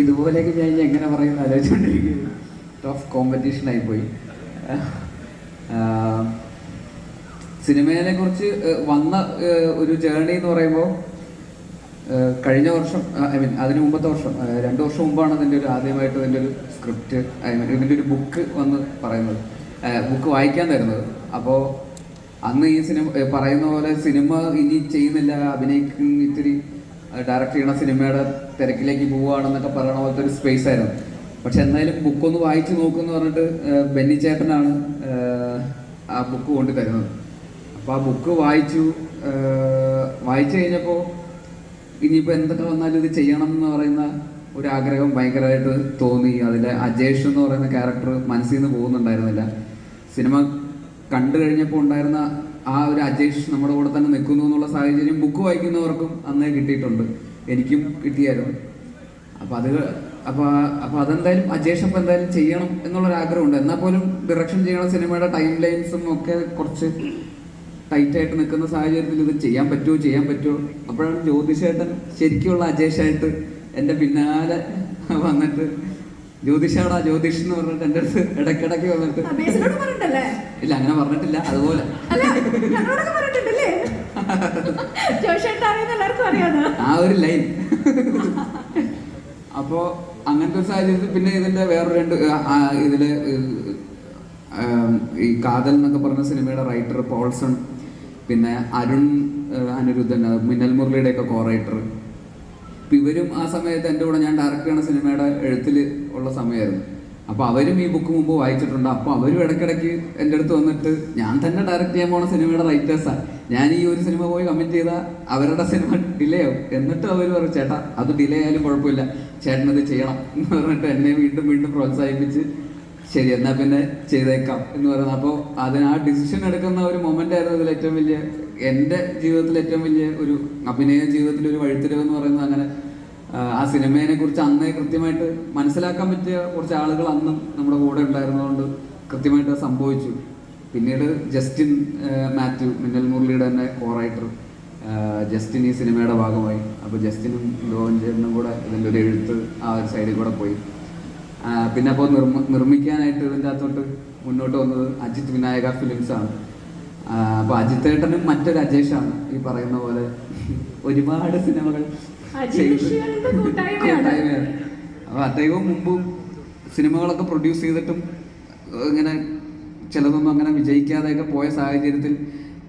ഇതുപോലെയൊക്കെ ഞാൻ എങ്ങനെ പറയുന്ന ആലോചിച്ചുകൊണ്ടിരിക്കുന്നത്. ടഫ് കോമ്പറ്റീഷൻ ആയിപ്പോയി. സിനിമയെ കുറിച്ച് വന്ന ഒരു ജേർണി എന്ന് പറയുമ്പോൾ കഴിഞ്ഞ വർഷം, ഐ മീൻ അതിന് മുമ്പത്തെ വർഷം, 2 വർഷം മുമ്പാണ് ഇതിൻ്റെ ഒരു ആദ്യമായിട്ട് ഇതിൻ്റെ ഒരു സ്ക്രിപ്റ്റ്, ഐ മീൻ ഇതിൻ്റെ ഒരു ബുക്ക് വന്ന് പറയുന്നത്, ബുക്ക് വായിക്കാൻ തരുന്നത്. അപ്പോൾ അന്ന് ഈ സിനിമ പറയുന്ന പോലെ സിനിമ ഇനി ചെയ്യുന്നില്ല, അഭിനയിക്കുന്ന ഇത്തിരി ഡയറക്റ്റ് ചെയ്യണ സിനിമയുടെ തിരക്കിലേക്ക് പോവുകയാണെന്നൊക്കെ പറയണ പോലത്തെ ഒരു സ്പേസ് ആയിരുന്നു. പക്ഷെ എന്തായാലും ബുക്കൊന്ന് വായിച്ച് നോക്കുമെന്ന് പറഞ്ഞിട്ട് ബെന്നി ചേട്ടനാണ് ആ ബുക്ക് കൊണ്ട് തരുന്നത്. അപ്പോൾ ആ ബുക്ക് വായിച്ചു കഴിഞ്ഞപ്പോൾ ഇനിയിപ്പോൾ എന്തൊക്കെ വന്നാലും ഇത് ചെയ്യണം എന്ന് പറയുന്ന ഒരു ആഗ്രഹം ഭയങ്കരമായിട്ട് തോന്നി. അതിലെ അജേഷ് എന്ന് പറയുന്ന ക്യാരക്ടർ മനസ്സിൽ നിന്ന് പോകുന്നുണ്ടായിരുന്നില്ല. സിനിമ കണ്ടു കഴിഞ്ഞപ്പോൾ ഉണ്ടായിരുന്ന ആ ഒരു അജേഷ് നമ്മുടെ കൂടെ തന്നെ നിൽക്കുന്നു എന്നുള്ള സാഹചര്യം ബുക്ക് വായിക്കുന്നവർക്കും അന്നേ കിട്ടിയിട്ടുണ്ട്, എനിക്കും കിട്ടിയായിരുന്നു. അപ്പോൾ അതെന്തായാലും അജേഷ് അപ്പോൾ എന്തായാലും ചെയ്യണം എന്നുള്ളൊരാഗ്രഹമുണ്ട്. എന്നാൽ പോലും ഡിറക്ഷൻ ചെയ്യണ സിനിമയുടെ ടൈം ലൈൻസും ഒക്കെ കുറച്ച് ടൈറ്റായിട്ട് നിൽക്കുന്ന സാഹചര്യത്തിൽ ഇത് ചെയ്യാൻ പറ്റുമോ. അപ്പോഴാണ് ജ്യോതിഷേട്ടൻ ശരിക്കുള്ള അജേഷായിട്ട് എൻ്റെ പിന്നാലെ വന്നിട്ട് ജ്യോതിഷാടാ ജ്യോതിഷ് എന്ന് പറഞ്ഞിട്ട് എൻ്റെ അടുത്ത് ഇടയ്ക്കിടയ്ക്ക് വന്നിട്ട്, ഇല്ല അങ്ങനെ പറഞ്ഞിട്ടില്ല, അതുപോലെ ആ ഒരു ലൈൻ. അപ്പോൾ അങ്ങനത്തെ ഒരു സാഹചര്യത്തിൽ പിന്നെ ഇതിൻ്റെ വേറെ 2 ഇതിൽ ഈ കാതൽ എന്നൊക്കെ പറഞ്ഞ സിനിമയുടെ റൈറ്റർ പോൾസൺ, പിന്നെ അരുൺ അനിരുദ്ധൻ, മിന്നൽ മുരളിയുടെയൊക്കെ കോ റൈറ്റർ, ഇവരും ആ സമയത്ത് എൻ്റെ കൂടെ ഞാൻ ഡയറക്റ്റ് ചെയ്യുന്ന സിനിമയുടെ എഴുത്തിൽ ഉള്ള സമയമായിരുന്നു. അപ്പോൾ അവരും ഈ ബുക്ക് മുമ്പ് വായിച്ചിട്ടുണ്ട്. അപ്പോൾ അവരും ഇടയ്ക്കിടയ്ക്ക് എൻ്റെ അടുത്ത് വന്നിട്ട്, ഞാൻ തന്നെ ഡയറക്റ്റ് ചെയ്യാൻ പോകുന്ന സിനിമയുടെ റൈറ്റേഴ്സാണ്, ഞാൻ ഈ ഒരു സിനിമ പോയി കമൻറ്റ് ചെയ്താൽ അവരുടെ സിനിമ ഡിലേ ആവും, എന്നിട്ട് അവർ പറയും ചേട്ടാ അത് ഡിലേ ആയാലും കുഴപ്പമില്ല, ചേട്ടനത് ചെയ്യണം എന്ന് പറഞ്ഞിട്ട് എന്നെ വീണ്ടും പ്രോത്സാഹിപ്പിച്ച് ശരി എന്നാൽ പിന്നെ ചെയ്തേക്കാം എന്ന് പറയുന്നത്. അപ്പോൾ അതിന് ആ ഡിസിഷൻ എടുക്കുന്ന ഒരു മൊമെൻ്റ് ആയിരുന്നു ഇതിൽ ഏറ്റവും വലിയ, എൻ്റെ ജീവിതത്തിൽ ഏറ്റവും വലിയ ഒരു അഭിനയ ജീവിതത്തിലെ ഒരു വഴിത്തിരിവ് എന്ന് പറയുന്നത്. അങ്ങനെ ആ സിനിമയെ കുറിച്ച് അന്നേ കൃത്യമായിട്ട് മനസ്സിലാക്കാൻ പറ്റിയ കുറച്ച് ആളുകൾ അന്നും നമ്മുടെ കൂടെ ഉണ്ടായിരുന്നതുകൊണ്ട് കൃത്യമായിട്ട് സംഭവിച്ചു. പിന്നീട് ജസ്റ്റിൻ മാത്യു, മിന്നൽ മുരളിയുടെ തന്നെ കോ റൈറ്റർ ജസ്റ്റിൻ ഈ സിനിമയുടെ ഭാഗമായി. അപ്പോൾ ജസ്റ്റിനും ലോവൻ ചേട്ടനും കൂടെ ഇതിൻ്റെ ഒരു എഴുത്ത് ആ ഒരു സൈഡിൽ കൂടെ പോയി. പിന്നെ അപ്പോൾ നിർമ്മിക്കാനായിട്ട് ഇതിൻ്റെ അകത്തോട്ട് മുന്നോട്ട് വന്നത് അജിത് വിനായക ഫിലിംസാണ്. അപ്പോൾ അജിത് ഏട്ടനും മറ്റൊരു അജേഷാണ് ഈ പറയുന്ന പോലെ ഒരുപാട് സിനിമകൾ കൂട്ടായ്മയാണ്. അപ്പോൾ അദ്ദേഹവും മുമ്പും സിനിമകളൊക്കെ പ്രൊഡ്യൂസ് ചെയ്തിട്ടും ഇങ്ങനെ ചിലതൊന്നും അങ്ങനെ വിജയിക്കാതെയൊക്കെ പോയ സാഹചര്യത്തിൽ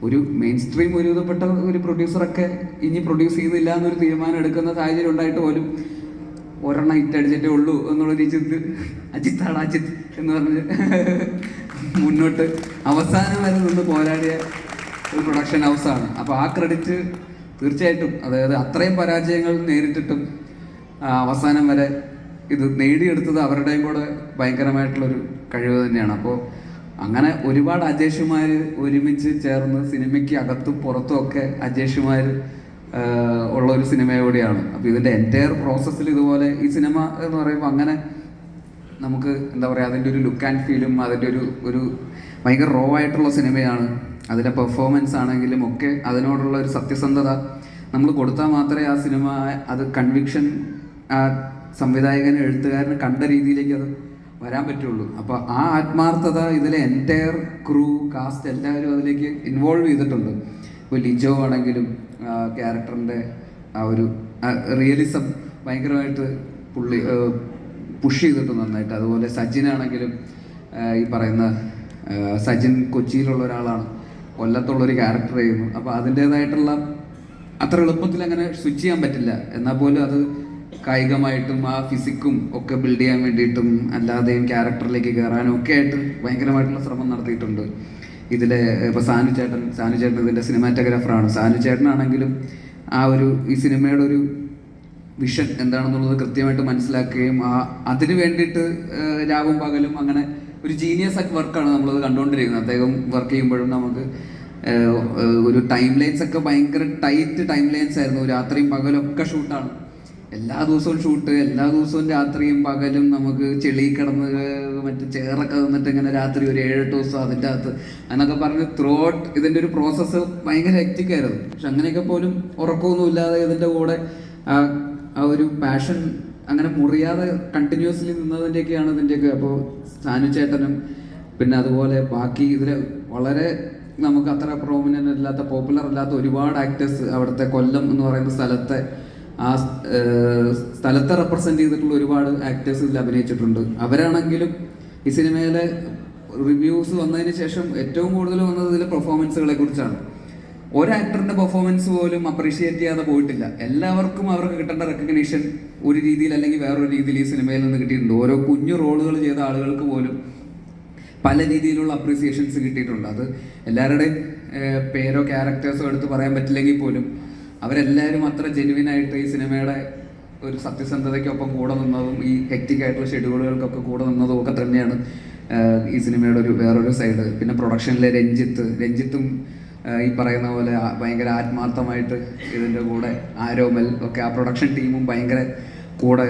ഒരു മെയിൻ സ്ട്രീം ഒരുവിധപ്പെട്ട ഒരു പ്രൊഡ്യൂസറൊക്കെ ഇനി പ്രൊഡ്യൂസ് ചെയ്യുന്നില്ല എന്നൊരു തീരുമാനം എടുക്കുന്ന സാഹചര്യം ഉണ്ടായിട്ട് പോലും ഒരെണ്ണം ഇട്ടടിച്ചിട്ടേ ഉള്ളൂ എന്നുള്ള രീതിയിൽ അജിത്താണ് അജിത്ത് എന്ന് പറഞ്ഞ് മുന്നോട്ട് അവസാനം വരെ നിന്ന് പോരാടിയ ഒരു പ്രൊഡക്ഷൻ ഹൗസാണ്. അപ്പോൾ ആ ക്രെഡിറ്റ് തീർച്ചയായിട്ടും, അതായത് അത്രയും പരാജയങ്ങൾ നേരിട്ടിട്ടും അവസാനം വരെ ഇത് നേടിയെടുത്തത് അവരുടെയും കൂടെ ഭയങ്കരമായിട്ടുള്ളൊരു കഴിവ് തന്നെയാണ്. അപ്പോൾ അങ്ങനെ ഒരുപാട് അജേഷുമാർ ഒരുമിച്ച് ചേർന്ന് സിനിമയ്ക്ക് അകത്തും പുറത്തും ഒക്കെ അജേഷുമാർ ഉള്ള ഒരു സിനിമയോടെയാണ്. അപ്പോൾ ഇതിൻ്റെ എൻറ്റയർ പ്രോസസ്സിൽ ഇതുപോലെ ഈ സിനിമ എന്ന് പറയുമ്പോൾ അങ്ങനെ നമുക്ക് എന്താ പറയുക, അതിൻ്റെ ഒരു ലുക്ക് ആൻഡ് ഫീലും അതിൻ്റെ ഒരു ഭയങ്കര റോ ആയിട്ടുള്ള സിനിമയാണ്. അതിൻ്റെ പെർഫോമൻസ് ആണെങ്കിലും ഒക്കെ അതിനോടുള്ള ഒരു സത്യസന്ധത നമ്മൾ കൊടുത്താൽ മാത്രമേ ആ സിനിമ അത് കൺവിക്ഷൻ ആ സംവിധായകന് എഴുത്തുകാരന് കണ്ട രീതിയിലേക്ക് അത് വരാൻ പറ്റുള്ളൂ. അപ്പോൾ ആ ആത്മാർത്ഥത ഇതിലെ എൻറ്റയർ ക്രൂ കാസ്റ്റ് എല്ലാവരും അതിലേക്ക് ഇൻവോൾവ് ചെയ്തിട്ടുണ്ട്. ഇപ്പോൾ ലിജോ ആണെങ്കിലും ക്യാരക്ടറിൻ്റെ ആ ഒരു റിയലിസം ഭയങ്കരമായിട്ട് പുഷ് ചെയ്തിട്ടുണ്ട് നന്നായിട്ട്. അതുപോലെ സജിനാണെങ്കിലും ഈ പറയുന്ന സജിൻ കൊച്ചിയിലുള്ള ഒരാളാണ്, കൊല്ലത്തുള്ളൊരു ക്യാരക്ടർ ചെയ്യുന്നു. അപ്പോൾ അതിൻ്റേതായിട്ടുള്ള അത്ര എളുപ്പത്തിൽ അങ്ങനെ സ്വിച്ച് ചെയ്യാൻ പറ്റില്ല. എന്നാൽ പോലും അത് കായികമായിട്ടും ആ ഫിസിക്കും ഒക്കെ ബിൽഡ് ചെയ്യാൻ വേണ്ടിയിട്ടും അല്ലാതെയും ക്യാരക്ടറിലേക്ക് കയറാനും ഒക്കെ ആയിട്ട് ഭയങ്കരമായിട്ടുള്ള ശ്രമം നടത്തിയിട്ടുണ്ട്. ഇതിലെ ഇപ്പോൾ സാനു ചേട്ടൻ ഇതിൻ്റെ സിനിമാറ്റോഗ്രാഫറാണ്. സാനു ചേട്ടനാണെങ്കിലും ആ ഒരു ഈ സിനിമയുടെ ഒരു വിഷൻ എന്താണെന്നുള്ളത് കൃത്യമായിട്ട് മനസ്സിലാക്കുകയും അതിന് വേണ്ടിയിട്ട് രാവും പകലും അങ്ങനെ ഒരു ജീനിയസ് വർക്കാണ് നമ്മളത് കണ്ടുകൊണ്ടിരിക്കുന്നത്. അദ്ദേഹം വർക്ക് ചെയ്യുമ്പോഴും നമുക്ക് ഒരു ടൈം ലൈൻസ് ഒക്കെ ഭയങ്കര ടൈറ്റ് ടൈം ലൈൻസ് ആയിരുന്നു. രാത്രിയും പകലൊക്കെ ഷൂട്ടാണ്, എല്ലാ ദിവസവും ഷൂട്ട്, എല്ലാ ദിവസവും രാത്രിയും പകലും നമുക്ക് ചെളി കിടന്ന് മറ്റേ ചേറൊക്കെ നിന്നിട്ട് ഇങ്ങനെ രാത്രി ഒരു 7-8 ദിവസം അതിൻ്റെ അകത്ത് എന്നൊക്കെ പറഞ്ഞ് ത്രൂ ഔട്ട് ഇതിൻ്റെ ഒരു പ്രോസസ്സ് ഭയങ്കര ഹെക്റ്റിക്കായിരുന്നു. പക്ഷെ അങ്ങനെയൊക്കെ പോലും ഉറക്കമൊന്നും ഇല്ലാതെ ഇതിൻ്റെ കൂടെ ആ ഒരു പാഷൻ അങ്ങനെ മുറിയാതെ കണ്ടിന്യൂസ്ലി നിന്നതിൻ്റെയൊക്കെയാണ് ഇതിൻ്റെയൊക്കെ. അപ്പോൾ സാനു ചേട്ടനും പിന്നെ അതുപോലെ ബാക്കി ഇതിൽ വളരെ നമുക്ക് അത്ര പ്രോമിനൻ്റ് അല്ലാത്ത പോപ്പുലർ അല്ലാത്ത ഒരുപാട് ആക്ടേഴ്സ് അവിടുത്തെ കൊല്ലം എന്ന് പറയുന്ന സ്ഥലത്തെ ആ സ്ഥലത്തെ റെപ്രസെൻ്റ് ചെയ്തിട്ടുള്ള ഒരുപാട് ആക്ടേഴ്സ് ഇതിൽ അഭിനയിച്ചിട്ടുണ്ട്. അവരാണെങ്കിലും ഈ സിനിമയിലെ റിവ്യൂസ് വന്നതിന് ശേഷം ഏറ്റവും കൂടുതൽ വന്നത് ഇതിലെ പെർഫോമൻസുകളെ കുറിച്ചാണ്. ഒരു ആക്ടറിന്റെ പെർഫോമൻസ് പോലും അപ്രീഷിയേറ്റ് ചെയ്യാതെ പോയിട്ടില്ല. എല്ലാവർക്കും അവർക്ക് കിട്ടേണ്ട റെക്കഗ്നീഷൻ ഒരു രീതിയിൽ അല്ലെങ്കിൽ വേറൊരു രീതിയിൽ ഈ സിനിമയിൽ നിന്ന് കിട്ടിയിട്ടുണ്ട്. ഓരോ കുഞ്ഞു റോളുകൾ ചെയ്ത ആളുകൾക്ക് പോലും പല രീതിയിലുള്ള അപ്രീസിയേഷൻസ് കിട്ടിയിട്ടുണ്ട്. അത് എല്ലാവരുടെയും പേരോ ക്യാരക്ടേഴ്സോ എടുത്ത് പറയാൻ പറ്റില്ലെങ്കിൽ പോലും അവരെല്ലാവരും അത്ര ജെനുവിനായിട്ട് ഈ സിനിമയുടെ ഒരു സത്യസന്ധതയ്ക്കൊപ്പം കൂടെ നിന്നതും ഈ ഹെക്റ്റിക് ആയിട്ടുള്ള ഷെഡ്യൂളുകൾക്കൊക്കെ കൂടെ നിന്നതും ഒക്കെ തന്നെയാണ് ഈ സിനിമയുടെ ഒരു വേറൊരു സൈഡ്. പിന്നെ പ്രൊഡക്ഷനിലെ രഞ്ജിത്തും ഈ പറയുന്ന പോലെ ഭയങ്കര ആത്മാർത്ഥമായിട്ട് ഇതിൻ്റെ കൂടെ ആരോമൽ ഒക്കെ ആ പ്രൊഡക്ഷൻ ടീമും ഭയങ്കര കൂടെ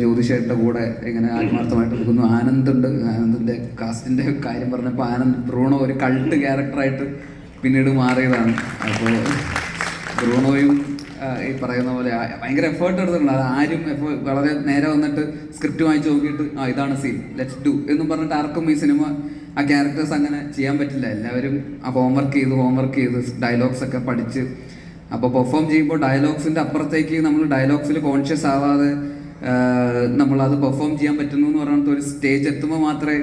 ജ്യോതിഷേട്ടൻ്റെ കൂടെ ഇങ്ങനെ ആത്മാർത്ഥമായിട്ട് നിൽക്കുന്നു. ആനന്ദിൻ്റെ കാസ്റ്റിൻ്റെ കാര്യം പറഞ്ഞപ്പോൾ ആനന്ദ് ബ്രൂണോ ഒരു കൾട്ട് ക്യാരക്ടറായിട്ട് പിന്നീട് മാറിയതാണ്. അപ്പോൾ ബ്രൂണോയും ഈ പറയുന്ന പോലെ ഭയങ്കര എഫേർട്ട് എടുത്തിട്ടുണ്ട്. അത് ആരും വളരെ നേരെ വന്നിട്ട് സ്ക്രിപ്റ്റ് വായിച്ച് നോക്കിയിട്ട് ഇതാണ് സീൻ, ലെറ്റ്സ് ഡു എന്നും പറഞ്ഞിട്ട് ആർക്കും ഈ സിനിമ ആ ക്യാരക്ടേഴ്സ് അങ്ങനെ ചെയ്യാൻ പറ്റില്ല. എല്ലാവരും ആ ഹോംവർക്ക് ചെയ്ത് ഡയലോഗ്സ് ഒക്കെ പഠിച്ച് അപ്പോൾ പെർഫോം ചെയ്യുമ്പോൾ ഡയലോഗ്സിൻ്റെ അപ്പുറത്തേക്ക് നമ്മൾ ഡയലോഗ്സിൽ കോൺഷ്യസ് ആവാതെ നമ്മളത് പെർഫോം ചെയ്യാൻ പറ്റുന്നു എന്ന് പറഞ്ഞിട്ട് ഒരു സ്റ്റേജ് എത്തുമ്പോൾ മാത്രമേ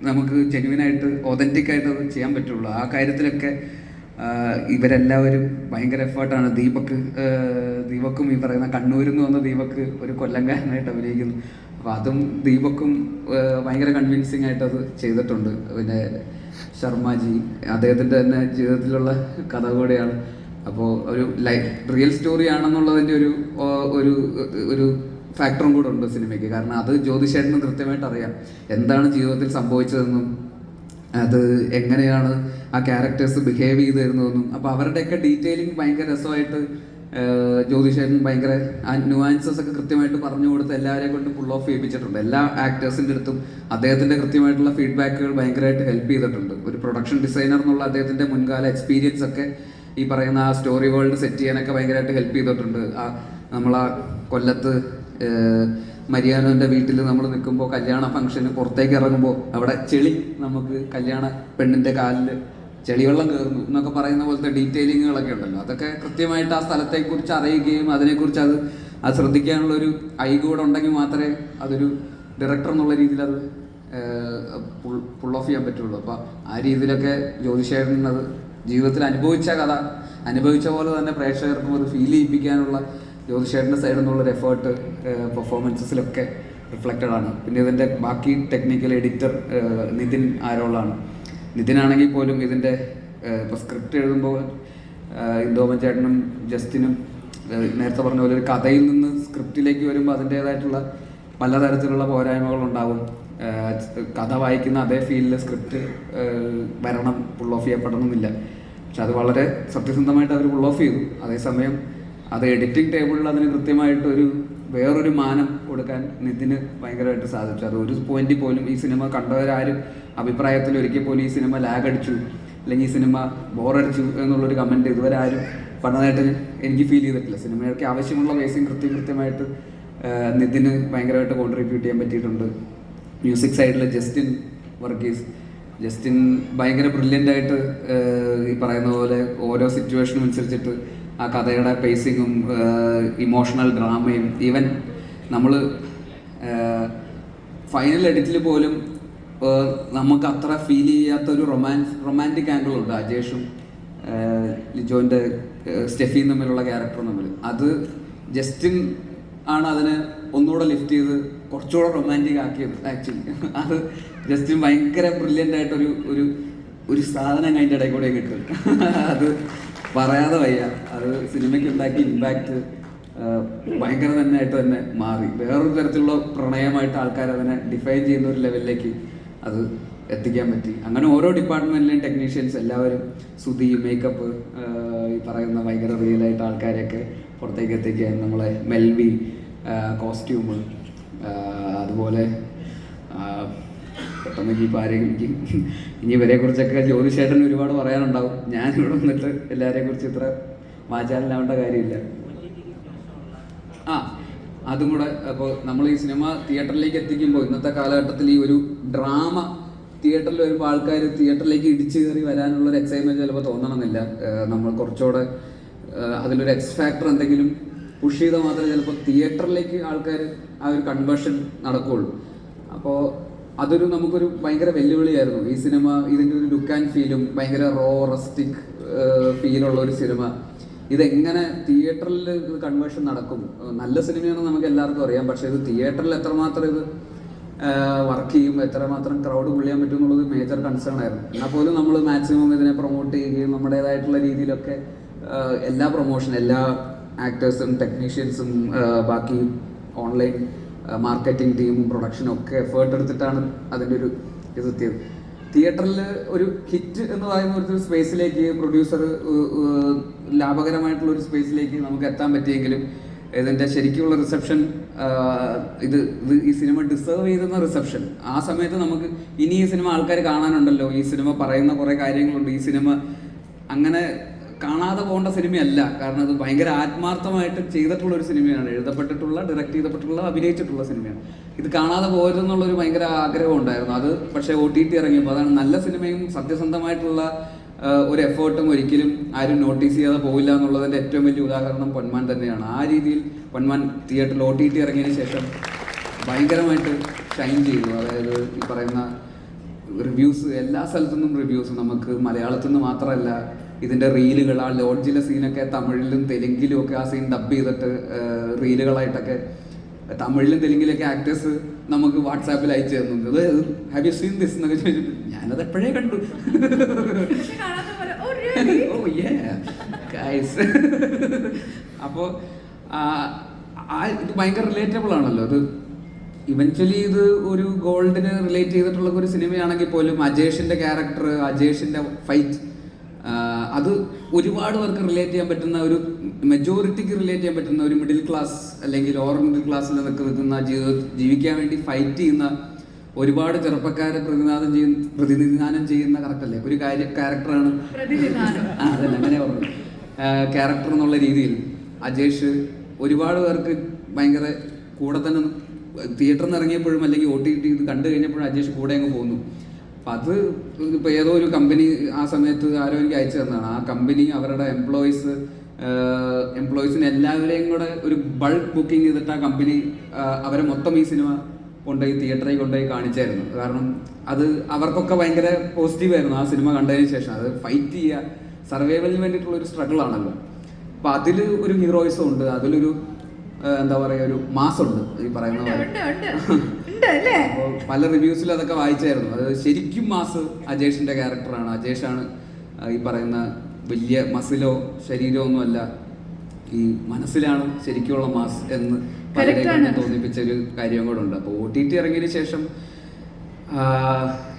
നമുക്ക് ജെന്യുവിനായിട്ട് ഒതൻറ്റിക് ആയിട്ട് അത് ചെയ്യാൻ പറ്റുള്ളൂ. ആ കാര്യത്തിലൊക്കെ ഇവരെല്ലാവരും ഭയങ്കര എഫേർട്ടാണ്. ദീപക്കും ഈ പറയുന്ന കണ്ണൂരിൽ നിന്ന് വന്ന ദീപക്ക് ഒരു കൊല്ലംകാരനായിട്ട് അഭിനയിക്കുന്നു. അപ്പോൾ അതും ദീപക്കും ഭയങ്കര കൺവിൻസിങ് ആയിട്ട് അത് ചെയ്തിട്ടുണ്ട്. പിന്നെ ശർമാജി അദ്ദേഹത്തിൻ്റെ തന്നെ ജീവിതത്തിലുള്ള കഥ കൂടെയാണ്. അപ്പോൾ ഒരു റിയൽ സ്റ്റോറി ആണെന്നുള്ളതിൻ്റെ ഒരു ഫാക്ടറും കൂടെ ഉണ്ട് സിനിമയ്ക്ക്. കാരണം അത് ജ്യോതിഷേട്ടനും കൃത്യമായിട്ട് അറിയാം എന്താണ് ജീവിതത്തിൽ സംഭവിച്ചതെന്നും അത് എങ്ങനെയാണ് ആ ക്യാരക്ടേഴ്സ് ബിഹേവ് ചെയ്ത് തരുന്നതെന്നും. അപ്പോൾ അവരുടെയൊക്കെ ഡീറ്റെയിലിംഗ് ഭയങ്കര രസമായിട്ട് ജ്യോതിഷേട്ടൻ ഭയങ്കര ആ ന്യൂആൻസസ് ഒക്കെ കൃത്യമായിട്ട് പറഞ്ഞു കൊടുത്ത് എല്ലാവരെയും കൊണ്ട് ഫുൾ ഓഫ് ചെയ്യിപ്പിച്ചിട്ടുണ്ട്. എല്ലാ ആക്ടേഴ്സിൻ്റെ അടുത്തും അദ്ദേഹത്തിൻ്റെ കൃത്യമായിട്ടുള്ള ഫീഡ്ബാക്കുകൾ ഭയങ്കരമായിട്ട് ഹെൽപ്പ് ചെയ്തിട്ടുണ്ട്. ഒരു പ്രൊഡക്ഷൻ ഡിസൈനർ എന്നുള്ള അദ്ദേഹത്തിൻ്റെ മുൻകാല എക്സ്പീരിയൻസ് ഒക്കെ ഈ പറയുന്ന ആ സ്റ്റോറി വേൾഡ് സെറ്റ് ചെയ്യാനൊക്കെ ഭയങ്കരമായിട്ട് ഹെൽപ്പ് ചെയ്തിട്ടുണ്ട്. നമ്മളാ കൊല്ലത്ത് മരിയാനോൻ്റെ വീട്ടിൽ നമ്മൾ നിൽക്കുമ്പോൾ കല്യാണ ഫംഗ്ഷന് പുറത്തേക്ക് ഇറങ്ങുമ്പോൾ അവിടെ ചെളി നമുക്ക് കല്യാണ പെണ്ണിൻ്റെ കാലിൽ ചെളിവെള്ളം കയറുന്നു എന്നൊക്കെ പറയുന്ന പോലത്തെ ഡീറ്റെയിലിങ്ങുകളൊക്കെ ഉണ്ടല്ലോ. അതൊക്കെ കൃത്യമായിട്ട് ആ സ്ഥലത്തെക്കുറിച്ച് അറിയുകയും അതിനെക്കുറിച്ച് അത് ശ്രദ്ധിക്കാനുള്ളൊരു ഐ കൂടെ ഉണ്ടെങ്കിൽ മാത്രമേ അതൊരു ഡയറക്ടർ എന്നുള്ള രീതിയിൽ അത് ഫുൾ ഓഫ് ചെയ്യാൻ പറ്റുള്ളൂ. അപ്പോൾ ആ രീതിയിലൊക്കെ ജ്യോതിഷേട്ടൻ അത് ജീവിതത്തിൽ അനുഭവിച്ച പോലെ തന്നെ പ്രേക്ഷകർക്കും അത് ഫീൽ ചെയ്യിപ്പിക്കാനുള്ള ജ്യോതിഷേട്ടൻ്റെ സൈഡിൽ നിന്നുള്ളൊരു എഫേർട്ട് പെർഫോമൻസസിലൊക്കെ റിഫ്ലക്റ്റഡ് ആണ്. പിന്നെ ഇതിൻ്റെ ബാക്കി ടെക്നിക്കൽ എഡിറ്റർ നിതിൻ ആരോളാണ്. നിതിനാണെങ്കിൽ പോലും ഇതിൻ്റെ ഇപ്പോൾ സ്ക്രിപ്റ്റ് എഴുതുമ്പോൾ ഇന്ദോമൻ ചേട്ടനും ജസ്റ്റിനും നേരത്തെ പറഞ്ഞ പോലെ ഒരു കഥയിൽ നിന്ന് സ്ക്രിപ്റ്റിലേക്ക് വരുമ്പോൾ അതിൻ്റേതായിട്ടുള്ള പലതരത്തിലുള്ള പോരായ്മകളുണ്ടാവും. കഥ വായിക്കുന്ന അതേ ഫീലിൽ സ്ക്രിപ്റ്റ് വരണം, ഫുൾ ഓഫ് ചെയ്യപ്പെടണമെന്നില്ല. പക്ഷെ അത് വളരെ സത്യസന്ധമായിട്ട് അവർ ഫുൾ ഓഫ് ചെയ്തു. അതേസമയം അത് എഡിറ്റിംഗ് ടേബിളിൽ അതിന് കൃത്യമായിട്ട് വേറൊരു മാനം കൊടുക്കാൻ നിതിന് ഭയങ്കരമായിട്ട് സാധിച്ചു. അത് ഒരു പോയിന്റിൽ പോലും ഈ സിനിമ കണ്ടവരാരും അഭിപ്രായത്തിൽ ഒരിക്കൽ പോലും ഈ സിനിമ ലാഗ് അടിച്ചു അല്ലെങ്കിൽ ഈ സിനിമ ബോറടിച്ചു എന്നുള്ളൊരു കമൻറ്റ് ഇതുവരെ ആരും പറഞ്ഞതായിട്ട് എനിക്ക് ഫീൽ ചെയ്തിട്ടില്ല. സിനിമയ്ക്ക് ആവശ്യമുള്ള വേസിങ് കൃത്യമായിട്ട് നിതിന് ഭയങ്കരമായിട്ട് കോൺട്രിബ്യൂട്ട് ചെയ്യാൻ പറ്റിയിട്ടുണ്ട്. മ്യൂസിക് സൈഡിൽ ജസ്റ്റിൻ ഭയങ്കര ബ്രില്യൻ്റ് ആയിട്ട് ഈ പറയുന്ന പോലെ ഓരോ സിറ്റുവേഷനും അനുസരിച്ചിട്ട് ആ കഥയുടെ പേസിങ്ങും ഇമോഷണൽ ഡ്രാമയും ഈവൻ നമ്മൾ ഫൈനൽ എഡിറ്റിൽ പോലും നമുക്ക് അത്ര ഫീൽ ചെയ്യാത്തൊരു റൊമാൻറ്റിക് ആംഗിളുണ്ട് അജേഷും ലിജോൻ്റെ സ്റ്റെഫിയും തമ്മിലുള്ള ക്യാരക്ടറും തമ്മിൽ. അത് ജസ്റ്റിൻ ആണ് അതിനെ ഒന്നുകൂടെ ലിഫ്റ്റ് ചെയ്ത് കുറച്ചുകൂടെ റൊമാൻറ്റിക് ആക്കിയത്. ആക്ച്വലി അത് ജസ്റ്റിൻ ഭയങ്കര ബ്രില്യൻ്റ് ആയിട്ടൊരു ഒരു സാധനം അതിൻ്റെ ഇടയിൽ കൂടെ കിട്ടും. അത് പറയാതെ വയ്യ. അത് സിനിമയ്ക്ക് ഉണ്ടാക്കിയ ഇമ്പാക്റ്റ് ഭയങ്കര തന്നെ മാറി. വേറൊരു തരത്തിലുള്ള പ്രണയമായിട്ട് ആൾക്കാർ അതിനെ ഡിഫൈൻ ചെയ്യുന്ന ഒരു ലെവലിലേക്ക് അത് എത്തിക്കാൻ പറ്റി. അങ്ങനെ ഓരോ ഡിപ്പാർട്ട്മെൻറ്റിലെയും ടെക്നീഷ്യൻസ് എല്ലാവരും സുധി, മേക്കപ്പ്, ഈ പറയുന്ന ഭയങ്കര റിയലായിട്ട് ആൾക്കാരെയൊക്കെ പുറത്തേക്ക് എത്തിക്കാൻ നമ്മളെ മെൽവി, കോസ്റ്റ്യൂം, അതുപോലെ പെട്ടെന്ന് ഇപ്പോൾ ആരെങ്കിലും ഇനി ഇവരെക്കുറിച്ചൊക്കെ ജ്യോതിഷേട്ടന് ഒരുപാട് പറയാനുണ്ടാവും. ഞാനിവിടെ വന്നിട്ട് എല്ലാവരെയും കുറിച്ച് ഇത്ര വാചാലനാവേണ്ട കാര്യമില്ല. അതും കൂടെ. അപ്പോൾ നമ്മൾ ഈ സിനിമ തിയേറ്ററിലേക്ക് എത്തിക്കുമ്പോൾ ഇന്നത്തെ കാലഘട്ടത്തിൽ ഈ ഒരു ഡ്രാമ തിയേറ്ററിൽ വരുമ്പോൾ ആൾക്കാർ തിയേറ്ററിലേക്ക് ഇടിച്ചു കയറി വരാനുള്ള ഒരു എക്സൈറ്റ്മെന്റ് ചിലപ്പോൾ തോന്നണമെന്നില്ല. നമ്മൾ കുറച്ചുകൂടെ അതിലൊരു എക്സ് ഫാക്ടർ എന്തെങ്കിലും പുഷ് ചെയ്താൽ മാത്രമേ ചിലപ്പോൾ തിയേറ്ററിലേക്ക് ആൾക്കാർ ആ ഒരു കൺവേർഷൻ നടക്കുകയുള്ളൂ. അപ്പോൾ അതൊരു നമുക്കൊരു ഭയങ്കര വെല്ലുവിളിയായിരുന്നു ഈ സിനിമ. ഇതിൻ്റെ ഒരു ലുക്ക് ആൻഡ് ഫീലും ഭയങ്കര റോ റസ്റ്റിക് ഫീലുള്ള ഒരു സിനിമ. ഇതെങ്ങനെ തിയേറ്ററിൽ ഇത് കൺവേർഷൻ നടക്കും? നല്ല സിനിമയാണെന്ന് നമുക്ക് എല്ലാവർക്കും അറിയാം, പക്ഷേ ഇത് തിയേറ്ററിൽ എത്രമാത്രം ഇത് വർക്ക് ചെയ്യും, എത്രമാത്രം ക്രൗഡ് പുള്ളിയാൻ പറ്റും എന്നുള്ളത് മേജർ കൺസേൺ ആയിരുന്നു. എന്നാൽ പോലും നമ്മൾ മാക്സിമം ഇതിനെ പ്രൊമോട്ട് ചെയ്യുകയും നമ്മുടേതായിട്ടുള്ള രീതിയിലൊക്കെ എല്ലാ പ്രൊമോഷൻ, എല്ലാ ആക്ടേഴ്സും ടെക്നീഷ്യൻസും ബാക്കി ഓൺലൈൻ മാർക്കറ്റിംഗ് ടീമും പ്രൊഡക്ഷനും ഒക്കെ എഫേർട്ട് എടുത്തിട്ടാണ് അതിൻ്റെ ഒരു ഇതെത്തിയത്. തിയേറ്ററിൽ ഒരു ഹിറ്റ് എന്ന് പറയുന്ന ഒരു സ്പേസിലേക്ക് പ്രൊഡ്യൂസർ ലാഭകരമായിട്ടുള്ള ഒരു സ്പേസിലേക്ക് നമുക്ക് എത്താൻ പറ്റിയെങ്കിലും ഇതിൻ്റെ ശരിക്കുള്ള റിസപ്ഷൻ, ഇത് ഈ സിനിമ ഡിസേർവ് ചെയ്തുന്ന റിസപ്ഷൻ ആ സമയത്ത് നമുക്ക് ഇനി ഈ സിനിമ ആൾക്കാർ കാണാനുണ്ടല്ലോ, ഈ സിനിമ പറയുന്ന കുറേ കാര്യങ്ങളുണ്ട്, ഈ സിനിമ അങ്ങനെ കാണാതെ പോകേണ്ട സിനിമയല്ല. കാരണം അത് ഭയങ്കര ആത്മാർത്ഥമായിട്ട് ചെയ്തിട്ടുള്ള ഒരു സിനിമയാണ്, എഴുതപ്പെട്ടിട്ടുള്ള, ഡയറക്റ്റ് ചെയ്തപ്പെട്ടിട്ടുള്ള, അഭിനയിച്ചിട്ടുള്ള സിനിമയാണ്. ഇത് കാണാതെ പോരുതെന്നുള്ളൊരു ഭയങ്കര ആഗ്രഹം ഉണ്ടായിരുന്നു. അത് പക്ഷേ OTT ഇറങ്ങിയപ്പോൾ അതാണ് നല്ല സിനിമയും സത്യസന്ധമായിട്ടുള്ള ഒരു എഫേർട്ടും ഒരിക്കലും ആരും നോട്ടീസ് ചെയ്യാതെ പോവില്ല എന്നുള്ളതിൻ്റെ ഏറ്റവും വലിയ ഉദാഹരണം പൊന്മാൻ തന്നെയാണ്. ആ രീതിയിൽ പൊന്മാൻ തിയേറ്ററിൽ OTT ഇറങ്ങിയതിന് ശേഷം ഭയങ്കരമായിട്ട് ഷൈൻ ചെയ്തു. അതായത് ഈ പറയുന്ന റിവ്യൂസ്, എല്ലാ സ്ഥലത്തുനിന്നും റിവ്യൂസ്, നമുക്ക് മലയാളത്തിൽ നിന്ന് മാത്രമല്ല ഇതിൻ്റെ റീലുകൾ, ആ ലോഡ്ജിലെ സീനൊക്കെ തമിഴിലും തെലുങ്കിലും ഒക്കെ ആ സീൻ ഡബ് ചെയ്തിട്ട് റീലുകളായിട്ടൊക്കെ തമിഴിലും തെലുങ്കിലൊക്കെ ആക്ടേഴ്സ് നമുക്ക് വാട്സാപ്പിൽ അയച്ചു തന്നു. അത് ഹാവ് യു സീൻ ദിസ് എന്നൊക്കെ ചോദിച്ചിട്ട് ഞാനത് എപ്പോഴേ കണ്ടു. അപ്പോൾ ഇത് ഭയങ്കര റിലേറ്റബിൾ ആണല്ലോ. അത് ഇവൻച്വലി ഇത് ഒരു ഗോൾഡിന് റിലേറ്റ് ചെയ്തിട്ടുള്ള ഒരു സിനിമയാണെങ്കിൽ പോലും അജേഷിൻ്റെ ക്യാരക്ടർ, അജേഷിൻ്റെ ഫൈറ്റ്, അത് ഒരുപാട് പേർക്ക് റിലേറ്റ് ചെയ്യാൻ പറ്റുന്ന, ഒരു മെജോറിറ്റിക്ക് റിലേറ്റ് ചെയ്യാൻ പറ്റുന്ന, ഒരു മിഡിൽ ക്ലാസ് അല്ലെങ്കിൽ ലോവർ മിഡിൽ ക്ലാസ്സിൽ നിൽക്കുന്ന ജീവിക്കാൻ വേണ്ടി ഫൈറ്റ് ചെയ്യുന്ന ഒരുപാട് ചെറുപ്പക്കാരെ പ്രതിനിധാനം ചെയ്യുന്ന കറക്റ്റല്ലേ ഒരു ക്യാരക്ടറാണ്. അതല്ല, അങ്ങനെ പറഞ്ഞു, ക്യാരക്ടർ എന്നുള്ള രീതിയിൽ അജേഷ് ഒരുപാട് പേർക്ക് ഭയങ്കര കൂടെ തന്നെ തിയേറ്ററിൽ നിന്ന് ഇറങ്ങിയപ്പോഴും അല്ലെങ്കിൽ OTT ഇത് കണ്ടു കഴിഞ്ഞപ്പോഴും അജേഷ് കൂടെ അങ്ങ് പോകുന്നു. അപ്പം അത് ഇപ്പോൾ ഏതോ ഒരു കമ്പനി ആ സമയത്ത് ആരോ എനിക്ക് അയച്ചു തന്നതാണ്. ആ കമ്പനി അവരുടെ എംപ്ലോയീസിന് എല്ലാവരെയും കൂടെ ഒരു ബൾക്ക് ബുക്കിംഗ് ചെയ്തിട്ട് ആ കമ്പനി അവരെ മൊത്തം ഈ സിനിമ കൊണ്ടുപോയി തിയേറ്ററിൽ കൊണ്ടുപോയി കാണിച്ചായിരുന്നു. കാരണം അത് അവർക്കൊക്കെ ഭയങ്കര പോസിറ്റീവായിരുന്നു ആ സിനിമ കണ്ടതിന് ശേഷം. അത് ഫൈറ്റ് ചെയ്യുക, സർവൈവലിന് വേണ്ടിയിട്ടുള്ള ഒരു സ്ട്രഗിൾ ആണല്ലോ. അപ്പം അതിൽ ഒരു ഹീറോയിസം ഉണ്ട്, അതിലൊരു എന്താ പറയുക, ഒരു മാസമുണ്ട് ഈ പറയുന്ന പോലെ. അപ്പോൾ പല റിവ്യൂസിൽ അതൊക്കെ വായിച്ചായിരുന്നു. അത് ശരിക്കും മാസ് അജേഷിൻ്റെ ക്യാരക്ടറാണ്. അജേഷാണ് ഈ പറയുന്ന വലിയ മസിലോ ശരീരമോ ഒന്നുമല്ല, ഈ മനസ്സിലാണ് ശരിക്കുള്ള മാസ് എന്ന് പലരെയും തോന്നിപ്പിച്ച ഒരു കാര്യം കൂടെ ഉണ്ട്. അപ്പോൾ OTT ഇറങ്ങിയതിന് ശേഷം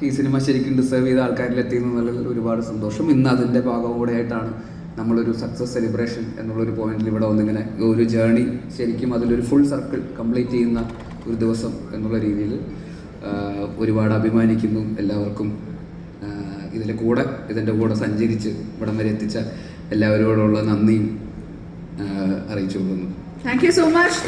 ഈ സിനിമ ശരിക്കും ഡിസേർവ് ചെയ്ത ആൾക്കാരിൽ എത്തിയെന്നുള്ളതിൽ ഒരുപാട് സന്തോഷം. ഇന്ന് അതിൻ്റെ ഭാഗം കൂടെ ആയിട്ടാണ് നമ്മളൊരു സക്സസ് സെലിബ്രേഷൻ എന്നുള്ളൊരു പോയിന്റിൽ ഇവിടെ വന്നിങ്ങനെ ഒരു ജേർണി ശരിക്കും അതിലൊരു ഫുൾ സർക്കിൾ കംപ്ലീറ്റ് ചെയ്യുന്ന ഒരു ദിവസം എന്നുള്ള രീതിയിൽ ഒരുപാട് അഭിമാനിക്കുന്നു. എല്ലാവർക്കും ഇതിൻ്റെ കൂടെ സഞ്ചരിച്ച് ഇവിടം വരെ എത്തിച്ച എല്ലാവരോടുള്ള നന്ദിയും അറിയിച്ചു കൊള്ളുന്നു. Thank you so much.